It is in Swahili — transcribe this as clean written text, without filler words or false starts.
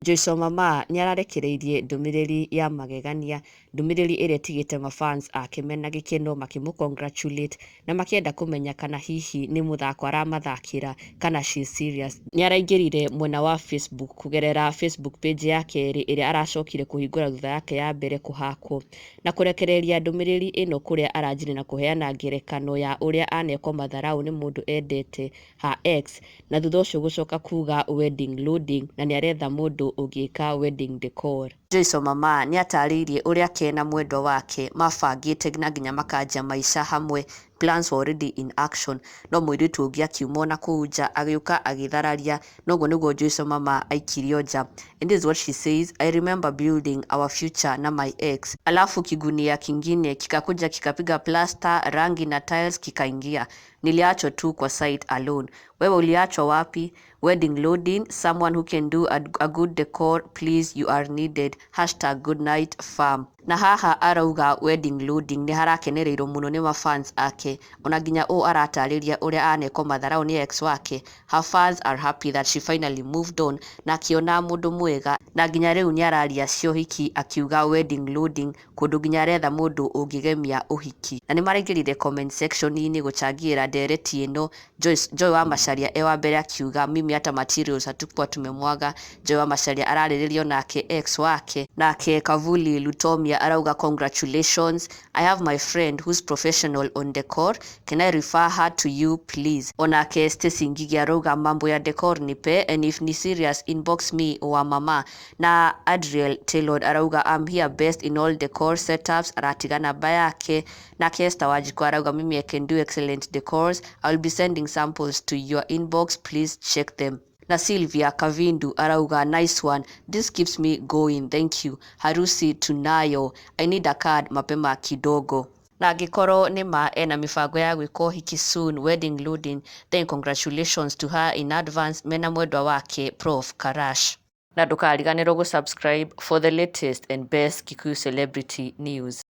Joyce Mamaa nĩararekereirie ndũmĩrĩri ya magegania, ndũmĩrĩri ĩrĩa ĩtigĩte mafans ake mena gĩkeno makĩmũ-congratulate na makĩenda kũmenya kana hihi nĩ mũthako aramathakĩra kana she's serious. Nĩaraingĩrire mwena wa Facebook kũgerera Facebook page yake ĩrĩa aracokire kũhingũra thutha yake ya mbere kũhakwo na kũrekereria ndũmĩrĩri ĩno kũrĩa aranjĩrĩ na kũheana ngerekano ya ũrĩa anekwo matharaũ nĩ mũndũ endete ha ex na thutha ũcio gũcoka kuga wedding loading na nĩaretha mũndũ ũgĩka wedding decor. Joyce Mamaa nĩatarĩirie ũrĩa ke na mwendwa wake mabangĩte na nginya makanjia maica hamwe, plans were already in action, no mũirĩtu ũngĩ akiuma na kũu nja agĩũka agĩthararia, noguo nĩguo Joyce Mamaa aikirio nja. And this is what she says: I remember building our future na my ex, alafu kigunia kingine kikakuja kikapiga plaster, rangi na tiles kikaingia. Niliachwa tu kwa site alone. Wewe uliachwa wapi? Wedding loading, someone who can do a good decor, please, you are needed. #goodnight fam. Na haha arauga wedding loading nĩ harakenereirwo mũno nĩ mafans ake, ona nginya aratarĩria ũrĩa anekwo matharaũ nĩ ex wake. Her fans are happy that she finally moved on na akiona mũndũ mwega, na nginya rĩu nĩararia ciohiki akiuga wedding loading, kũndũ nginya aretha mũndũ ũngĩgemia ũhiki. Na nĩmaraingĩrire comment section-inĩ gũcangĩra ndereti ĩno. Joy wa Macharia wa mbere akiuga mimi hata materials hatukuwa tumemwaga. Joy wa Macharia ararĩrĩrio nake ex wake, nake Kavuli Lutomia arauga congratulations, I have my friend who's professional on decor, can I refer her to you please? Onake Stacy Ngigi arauga mambo ya decor nipe, and if ni serious inbox me wa Mamaa. Na Adriel Taylor arauga I'm here best in all decor setups, aratiga namba yake. Na Esther Wajiko arauga mimi I can do excellent decors, I'll be sending samples to your inbox, please check them. Na Sylvia Kavindu arauga nice one, this keeps me going, thank you. Harusi tunayo, I need a card mapema kidogo. Na angĩkorwo nĩma ena mĩbango ya gwĩka ũhiki soon, wedding loading, then congratulations to her in advance mena mwendwa wake Prof Karash. Na ndũkariganĩrwo gũsubscribe for the latest and best Kikuyu celebrity news.